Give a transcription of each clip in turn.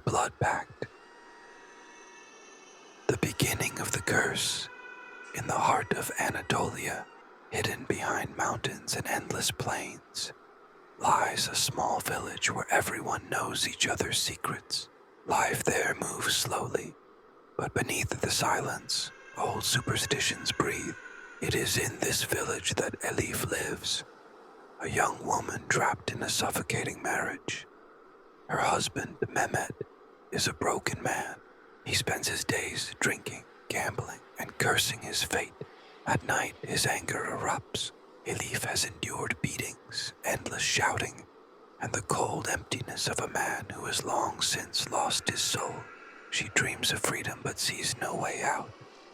blood pact. The beginning of the curse. In the heart of Anatolia, hidden behind mountains and endless plains, lies a small village where everyone knows each other's secrets. Life there moves slowly, but beneath the silence, old superstitions breathe. It is in this village that Elif lives, a young woman trapped in a suffocating marriage. Her husband, Mehmet, is a broken man. He spends his days drinking, gambling, and cursing his fate. At night, his anger erupts. Elif has endured beatings, endless shouting, and the cold emptiness of a man who has long since lost his soul. She dreams of freedom but sees no way out.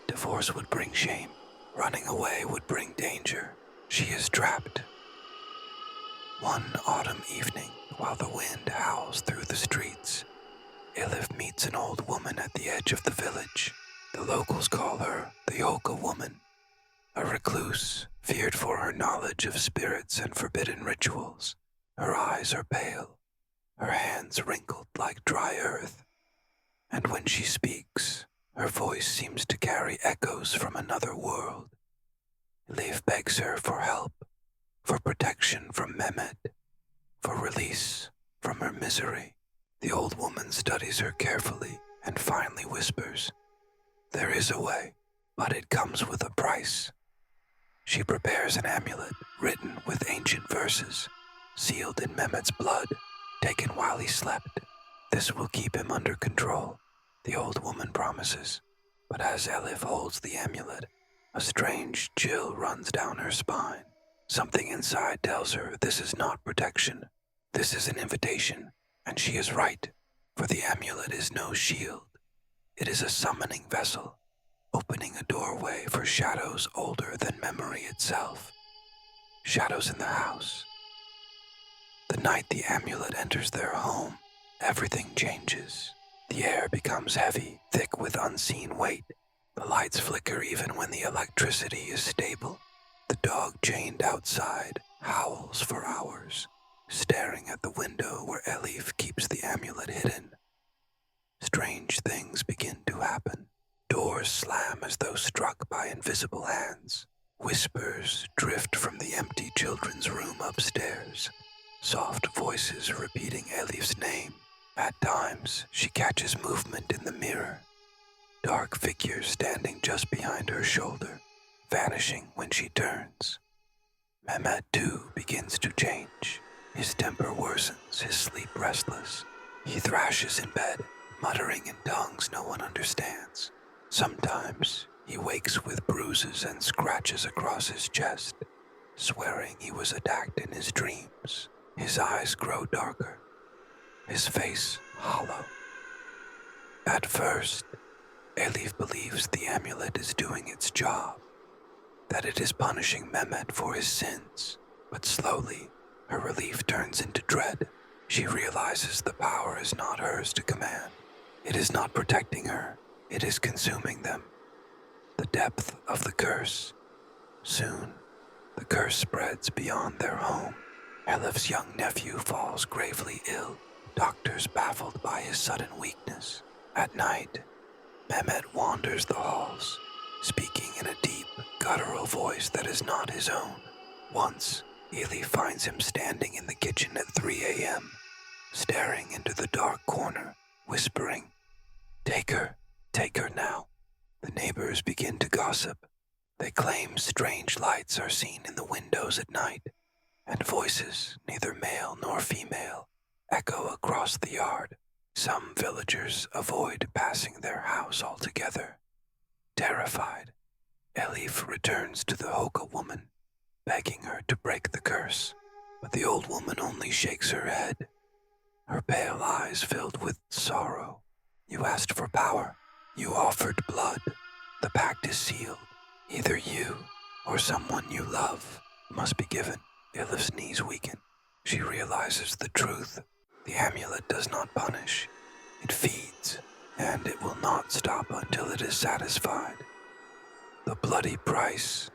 Divorce would bring shame. Running away would bring danger. She is trapped. One autumn evening, while the wind howls through the streets, Elif meets an old woman at the edge of the village. The locals call her the Yoga Woman, a recluse, feared for her knowledge of spirits and forbidden rituals. Her eyes are pale, her hands wrinkled like dry earth, and when she speaks, her voice seems to carry echoes from another world. Elif begs her for help, for protection from Mehmet, for release from her misery. The old woman studies her carefully and finally whispers, "There is a way, but it comes with a price." She prepares an amulet written with ancient verses, sealed in Mehmet's blood, taken while he slept. This will keep him under control, the old woman promises. But as Elif holds the amulet, a strange chill runs down her spine. Something inside tells her this is not protection. This is an invitation, and she is right, for the amulet is no shield. It is a summoning vessel, opening a doorway for shadows older than memory itself. Shadows in the house. The night the amulet enters their home, everything changes. The air becomes heavy, thick with unseen weight. The lights flicker even when the electricity is stable. The dog chained outside howls for hours, staring at the window where Elif keeps the amulet hidden. Strange things begin to happen. Doors slam as though struck by invisible hands. Whispers drift from the empty children's room upstairs. Soft voices repeating Elif's name. At times, she catches movement in the mirror. Dark figures standing just behind her shoulder, vanishing when she turns. Mehmet too begins to change. His temper worsens, his sleep restless. He thrashes in bed, muttering in tongues no one understands. Sometimes he wakes with bruises and scratches across his chest, swearing he was attacked in his dreams. His eyes grow darker, his face hollow. At first, Elif believes the amulet is doing its job, that it is punishing Mehmet for his sins, but slowly, her relief turns into dread. She realizes the power is not hers to command. It is not protecting her, it is consuming them. The depth of the curse. Soon, the curse spreads beyond their home. Elif's young nephew falls gravely ill, doctors baffled by his sudden weakness. At night, Mehmet wanders the halls, speaking in a deep, guttural voice that is not his own. Once, Elif finds him standing in the kitchen at 3 a.m., staring into the dark corner, whispering, take her now." The neighbors begin to gossip. They claim strange lights are seen in the windows at night, and voices, neither male nor female, echo across the yard. Some villagers avoid passing their house altogether. Terrified, Elif returns to the Hoka woman, begging her to break the curse, but the old woman only shakes her head, her pale eyes filled with sorrow. "You asked for power. You offered blood. The pact is sealed. Either you or someone you love must be given." Elif's knees weaken. She realizes the truth. The amulet does not punish. It feeds, and it will not stop until it is satisfied. The bloody price.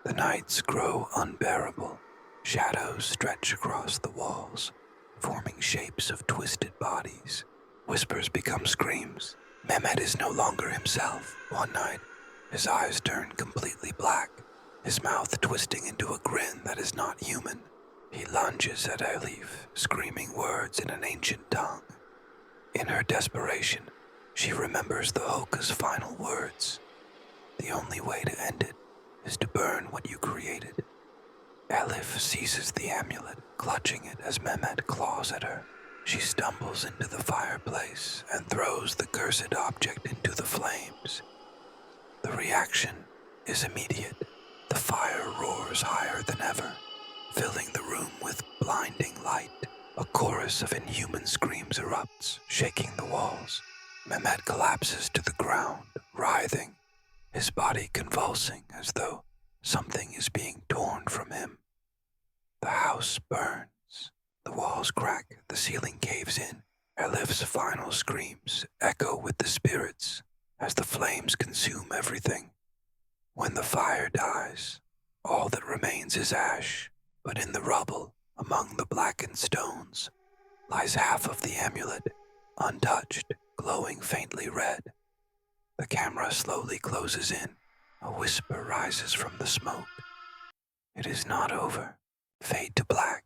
The nights grow unbearable. Shadows stretch across the walls, forming shapes of twisted bodies. Whispers become screams. Mehmet is no longer himself. One night, his eyes turn completely black, his mouth twisting into a grin that is not human. He lunges at Elif, screaming words in an ancient tongue. In her desperation, she remembers the Hoka's final words. The only way to end it is to burn what you created. Elif seizes the amulet, clutching it as Mehmet claws at her. She stumbles into the fireplace and throws the cursed object into the flames. The reaction is immediate. The fire roars higher than ever, filling the room with blinding light. A chorus of inhuman screams erupts, shaking the walls. Mehmet collapses to the ground, writhing, his body convulsing as though something is being torn from him. The house burns. The walls crack, the ceiling caves in. Elif's final screams echo with the spirits as the flames consume everything. When the fire dies, all that remains is ash, but in the rubble, among the blackened stones, lies half of the amulet, untouched, glowing faintly red. The camera slowly closes in. A whisper rises from the smoke. It is not over. Fade to black.